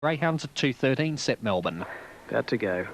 Greyhounds at 2:13, set Melbourne. About to go.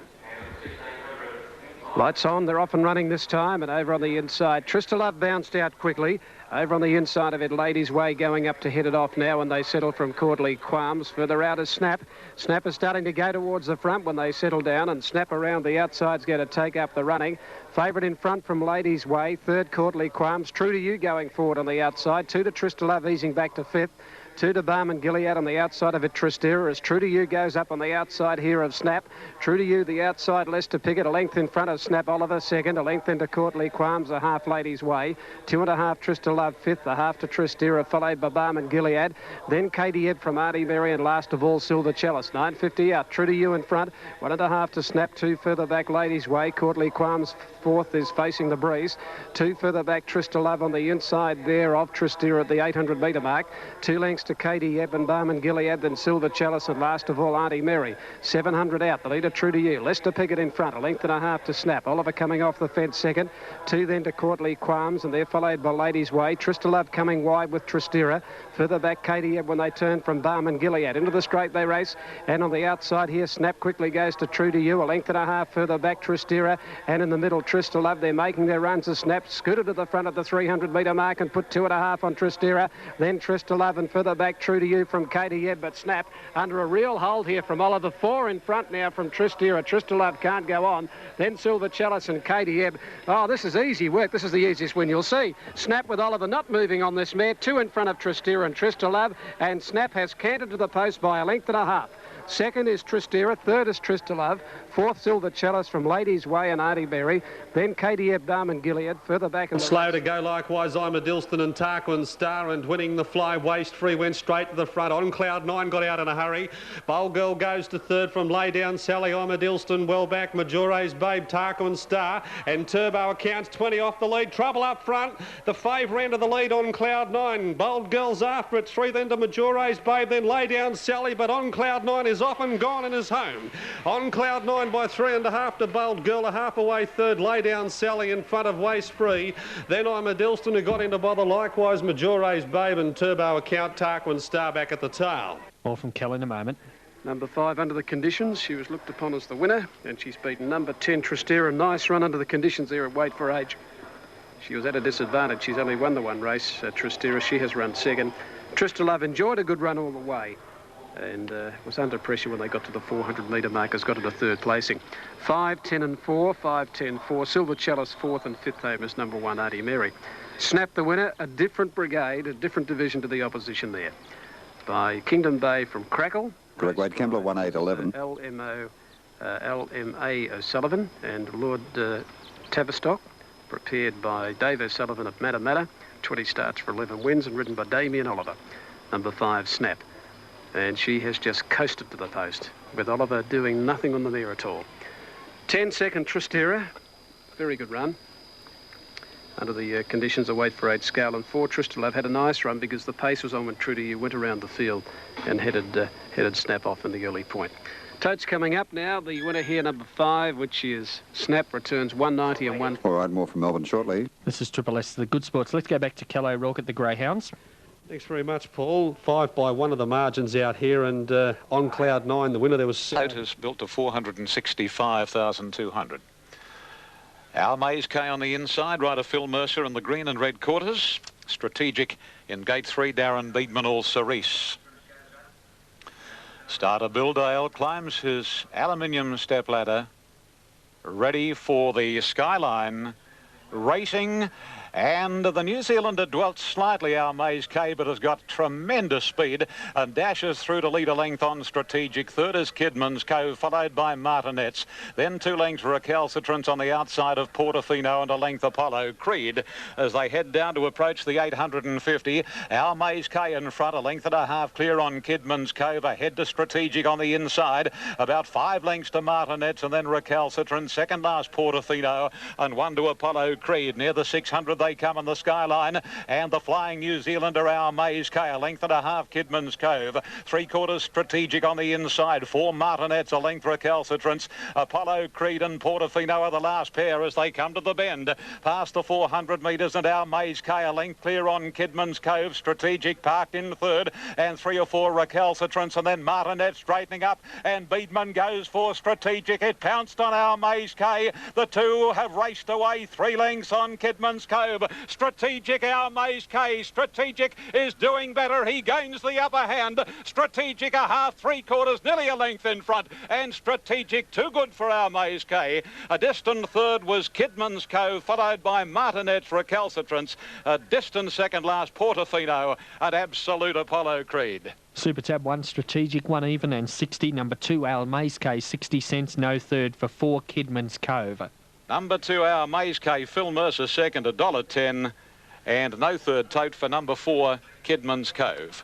Lights on, they're off and running this time, and over on the inside, Trista Love bounced out quickly. Over on the inside of it, Ladies' Way going up to head it off now, and they settle from Courtly Qualms. Further out is Snap. Snap is starting to go towards the front when they settle down, and Snap around the outside's going to take up the running. Favourite in front from Ladies' Way, third Courtly Qualms. True to You going forward on the outside. Two to Trista Love easing back to fifth. Two to Barman Gilead on the outside of it, Tristera, as True to You goes up on the outside here of Snap. True to You, the outside, Lester Piggott, a length in front of Snap Oliver, second, a length into Courtly Qualms, a half Ladies' Way. 2.5 Trista Love, fifth, a half to Tristera, followed by Barman Gilead. Then Katie Ebb from Artie Mary, and last of all, Silver Chalice. 9.50 out, True to You in front, 1.5 to Snap, two further back, Ladies' Way. Courtly Qualms, fourth, is facing the breeze. Two further back, Trista Love on the inside there of Tristera at the 800 metre mark. 2 lengths to Katie Ebb and Barman Gilead, then Silver Chalice, and last of all, Auntie Mary. 700 out, the leader True to You. Lester Piggott in front, a length and a half to Snap. Oliver coming off the fence second. Two then to Courtly Qualms, and they're followed by Ladies' Way. Trista Love coming wide with Tristera. Further back, Katie Ebb when they turn from Barman Gilead. Into the straight they race, and on the outside here, Snap quickly goes to True to You. A length and a half further back, Tristera, and in the middle, Trista Love. They're making their runs as Snap scooted to the front of the 300 metre mark and put 2.5 on Tristera. Then Trista Love, and further back, True to You from Katie Ebb, but Snap under a real hold here from Oliver. 4 in front now from Tristera. Trista Love can't go on. Then Silver Chalice and Katie Ebb. Oh, this is easy work. This is the easiest win you'll see. Snap with Oliver not moving on this mare. 2 in front of Tristera and Trista Love, and Snap has cantered to the post by a length and a half. Second is Tristera, third is Trista Love, fourth Silver Chalice from Ladies' Way and Artie Berry, then Katie Ebb, Barman Gilead, further back. And slow to go likewise, I'm a Dilston and Tarquin Star, and winning the fly, Waste Free went straight to the front. On Cloud 9 got out in a hurry. Bowl Girl goes to third from Lay Down Sally, I'm a Dilston well back, Majore's Babe, Tarquin Star, and Turbo Accounts 20 off the lead. Trouble up front, the favour end of the lead On Cloud 9. Bold Girl's after it, 3 then to Majore's Babe, then Lay Down Sally, but On Cloud 9 is off and gone and is home. On Cloud 9 by 3.5 to Bold Girl, a half away third, Lay Down Sally in front of Waste Free. Then I'm a Dilston who got into bother, likewise Majore's Babe and Turbo Account, Tarquin Star back at the tail. More from Kell in a moment. Number 5 under the conditions, she was looked upon as the winner, and she's beaten number 10 Tristera. Nice run under the conditions there at Weight for Age. She was at a disadvantage. She's only won the one race, Tristera. She has run second. Trista Love enjoyed a good run all the way, and was under pressure when they got to the 400 metre mark, has got into third placing. 5, 10 and 4, 5, 10, 4. Silver Chalice fourth, and fifth home is number 1, Auntie Mary. Snap the winner, a different brigade, a different division to the opposition there. By Kingdom Bay from Crackle. Greg Wade Kembler, 1-8-11. LMA O'Sullivan and Lord Tavistock, prepared by Dave O'Sullivan of Matamata. 20 starts for 11 wins and ridden by Damien Oliver. Number 5, Snap. And she has just coasted to the post, with Oliver doing nothing on the mare at all. 10 second Tristera, very good run. Under the conditions of Weight for 8 scale, and 4 Trista Love had a nice run because the pace was on when True to You went around the field and headed Snap off in the early point. Totes coming up now. The winner here, number 5, which is Snap, returns 190 and 1. All right, more from Melbourne shortly. This is Triple S, the Good Sports. Let's go back to Kel O'Rourke at the Greyhounds. Thanks very much, Paul. 5 by 1 of the margins out here, and On Cloud 9, the winner, there was... Lotus built to 465,200. Our Maze K on the inside, rider Phil Mercer in the green and red quarters. Strategic in gate 3, Darren Beedman, all Cerise. Starter Bildale climbs his aluminium step ladder, ready for the skyline, racing. And the New Zealander dwelt slightly, Our Maze K, but has got tremendous speed and dashes through to lead a length on Strategic. Third is Kidman's Cove, followed by Martinets. Then 2 lengths Recalcitrant on the outside of Portofino, and a length Apollo Creed as they head down to approach the 850. Our Maze K in front, a length and a half clear on Kidman's Cove. Ahead to Strategic on the inside, about 5 lengths to Martinets, and then Recalcitrant. Second last Portofino, and 1 to Apollo Creed. Near the 600 they come on the skyline. And the flying New Zealander, Our Maze K, a length and a half, Kidman's Cove. 3/4 Strategic on the inside. 4 Martinets, a length Recalcitrance. Apollo Creed and Portofino are the last pair as they come to the bend. Past the 400 metres, and Our Maze K, a length clear on Kidman's Cove. Strategic parked in third, and 3 or 4 Recalcitrance, and then Martinet straightening up, and Beedman goes for Strategic. It pounced on Our Maze K. The two have raced away 3 lengths on Kidman's Cove. Strategic, Our Maze K. Strategic is doing better. He gains the upper hand. Strategic a half, 3/4, nearly a length in front, and Strategic too good for Our Maze K. A distant third was Kidman's Cove, followed by Martinet's Recalcitrance. A distant second last, Portofino, and Absolute Apollo Creed. Super Tab 1, Strategic 1 even, and 60. Number 2, Our Maze K, 60 cents, no third for 4, Kidman's Cove. Number 2, Our Maze K, Phil Mercer second, $1.10, and no third tote for number 4, Kidman's Cove.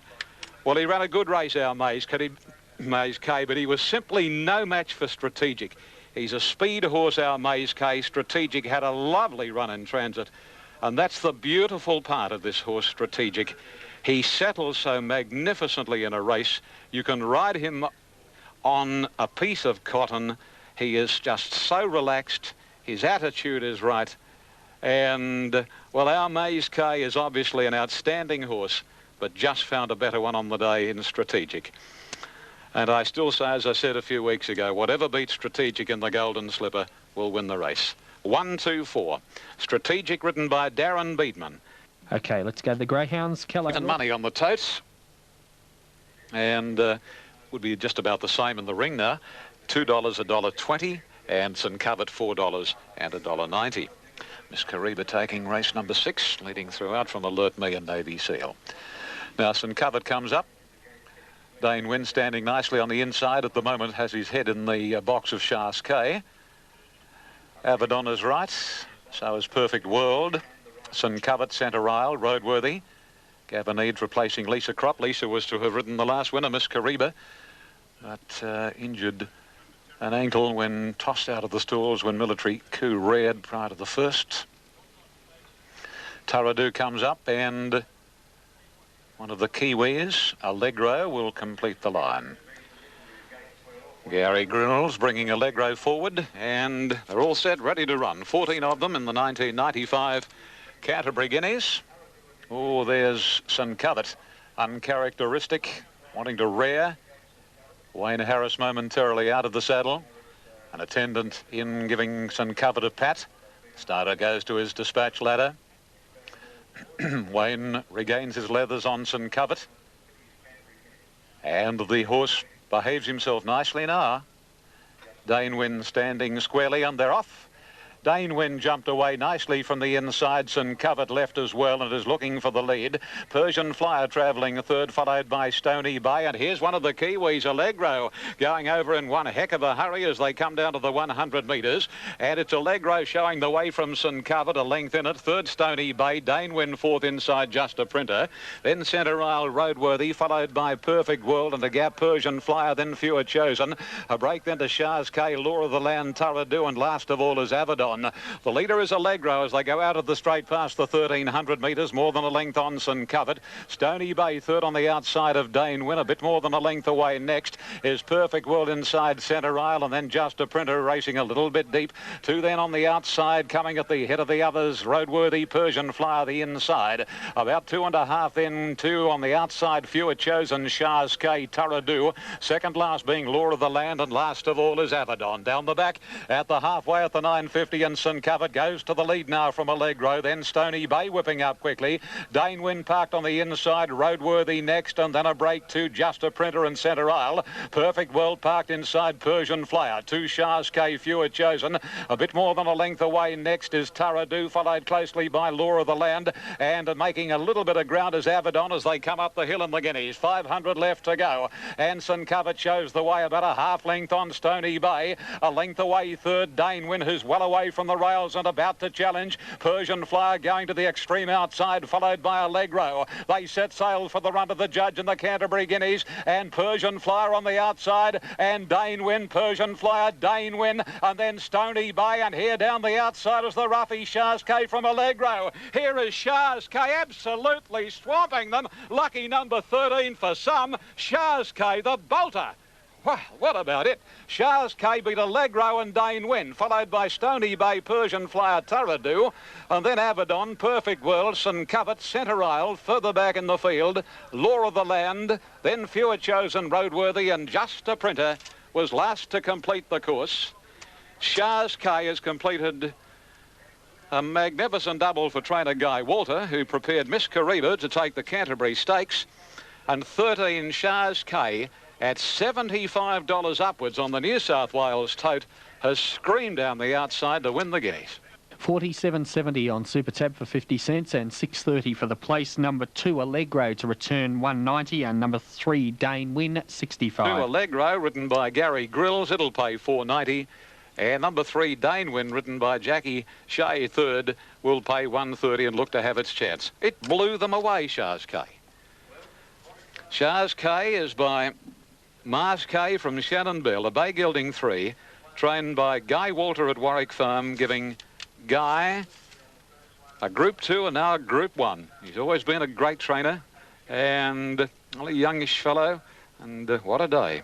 Well, he ran a good race, Our Maze K, but he was simply no match for Strategic. He's a speed horse, Our Maze K. Strategic had a lovely run in transit, and that's the beautiful part of this horse, Strategic. He settles so magnificently in a race. You can ride him on a piece of cotton. He is just so relaxed. His attitude is right. And, well, Our Maze K is obviously an outstanding horse, but just found a better one on the day in Strategic. And I still say, as I said a few weeks ago, whatever beats Strategic in the Golden Slipper will win the race. 1, 2, 4. Strategic, ridden by Darren Beedman. Okay, let's go to the greyhounds. Kelly. And money on the totes. And would be just about the same in the ring now. $2, $1.20, and St Covert $4 and $1.90. Miss Kariba taking race number 6, leading throughout from Alert Me and Navy Seal. Now St Covert comes up. Dane Wynn standing nicely on the inside at the moment, has his head in the box of Shas K. Avedon is right, so is Perfect World. St Covert, Centre Isle, Roadworthy. Gavin Eads replacing Lisa Crop. Lisa was to have ridden the last winner, Miss Kariba, but injured an ankle when tossed out of the stalls when Military Coup reared prior to the first. Taradu comes up, and one of the Kiwis, Allegro, will complete the line. Gary Grinnell's bringing Allegro forward, and they're all set, ready to run. 14 of them in the 1995 Canterbury Guineas. Oh, there's St Covert, uncharacteristic, wanting to rear. Wayne Harris momentarily out of the saddle. An attendant in giving St Covert a pat. Starter goes to his dispatch ladder. Wayne regains his leathers on St Covert. And the horse behaves himself nicely now. Dane Wynn standing squarely, and they're off. Dane Wynn jumped away nicely from the inside. St Covert left as well and is looking for the lead. Persian Flyer travelling third, followed by Stony Bay. And here's one of the Kiwis, Allegro, going over in one heck of a hurry as they come down to the 100 metres. And it's Allegro showing the way from St Covert, a length in it. Third, Stony Bay. Dane Wynn fourth inside, Just a Printer. Then Centre Isle, Roadworthy, followed by Perfect World and a gap, Persian Flyer, then Fewer Chosen. A break then to Shaz K, Law of the Land, Taradu, and last of all is Avedon. The leader is Allegro as they go out of the straight past the 1,300 metres, more than a length on St Covert. Stony Bay third on the outside of Dane Wynn, a bit more than a length away. Next is Perfect World inside Centre Isle, and then Just a Printer racing a little bit deep. Two then on the outside, coming at the head of the others, Roadworthy, Persian Flyer the inside. About 2.5 then, two on the outside, Fewer Chosen, Shaz K, Taradu. Second last being Law of the Land, and last of all is Avedon. Down the back at the halfway at the 950, and St Covert goes to the lead now from Allegro. Then Stony Bay whipping up quickly. Dane Wynn parked on the inside. Roadworthy next, and then a break to Just a Printer and Centre Isle. Perfect World parked inside Persian Flyer. Two Shaz K, Fewer Chosen. A bit more than a length away. Next is Taradu, followed closely by Law of the Land. And making a little bit of ground is Avedon as they come up the hill in the Guineas. 500 left to go. And St Covert shows the way, about a half length on Stony Bay. A length away third, Dane Wynn, who's well away from the rails and about to challenge. Persian Flyer going to the extreme outside, followed by Allegro. They set sail for the run of the Judge and the Canterbury Guineas, and Persian Flyer on the outside, and Dane Win, Persian Flyer, Dane Win, and then Stony Bay, and here down the outside is the roughy Shazkay from Allegro. Here is Shazkay absolutely swamping them. Lucky number 13 for some. Shazkay, the bolter. Wow, what about it? Shazkay beat Allegro and Dane Win, followed by Stony Bay, Persian Flyer, Taradoo, and then Abaddon, Perfect World, St Covert, Centre Isle, further back in the field, Law of the Land, then Fewer Chosen, Roadworthy, and Just a Printer was last to complete the course. Shazkay has completed a magnificent double for trainer Guy Walter, who prepared Miss Kariba to take the Canterbury Stakes, and 13 Shazkay at $75 upwards on the New South Wales tote has screamed down the outside to win the Guineas. 47.70 on Super Tab for 50 cents and 6.30 for the place. Number 2 Allegro to return 1.90 and number 3 Dane Win 65. 2 Allegro written by Gary Grills, it'll pay $4.90. And number 3 Dane Win written by Jackie Shea, third, will pay $1.30 and look to have its chance. It blew them away, Shazkay. Shazkay is by Mars K from Shannon Bell, a bay gilding 3, trained by Guy Walter at Warwick Farm, giving Guy a Group 2 and now a Group 1. He's always been a great trainer and a youngish fellow, and what a day.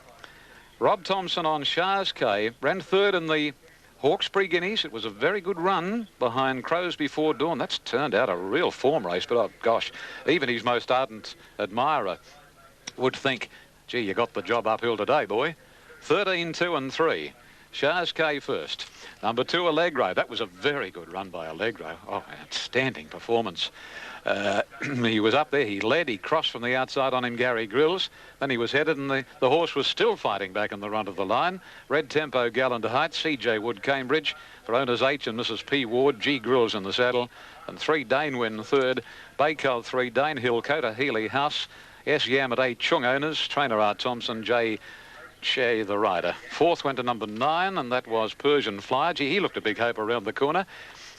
Rob Thompson on Shazkay ran third in the Hawkesbury Guineas. It was a very good run behind Crows Before Dawn. That's turned out a real form race, but oh gosh, even his most ardent admirer would think, gee, you got the job uphill today, boy. 13, 2 and 3. Shazkay first. Number 2 Allegro. That was a very good run by Allegro. Oh, outstanding performance. He was up there, he led, he crossed from the outside on him, Gary Grills. Then he was headed and the horse was still fighting back in the front of the line. Red Tempo, Gallant Heights, CJ Wood, Cambridge. For owners H and Mrs P Ward, G Grills in the saddle. And 3 Dane Win third. Baycull 3, Dane Hill, Kota Healy House. S Yam at 8 Chung owners. Trainer R Thompson, J Che the rider. Fourth went to number 9, and that was Persian Flyer. Gee, he looked a big hope around the corner.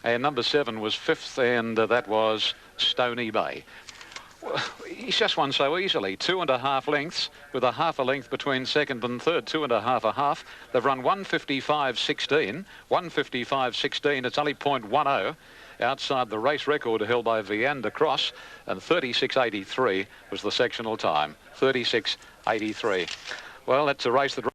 And number 7 was 5th, and that was Stony Bay. Well, he's just won so easily. 2.5 lengths, with a half a length between second and third. 2.5 a half. They've run 155.16. 155.16. It's only 0.10 outside the race record held by Viander Cross, and 36.83 was the sectional time. 36.83. Well, that's a race that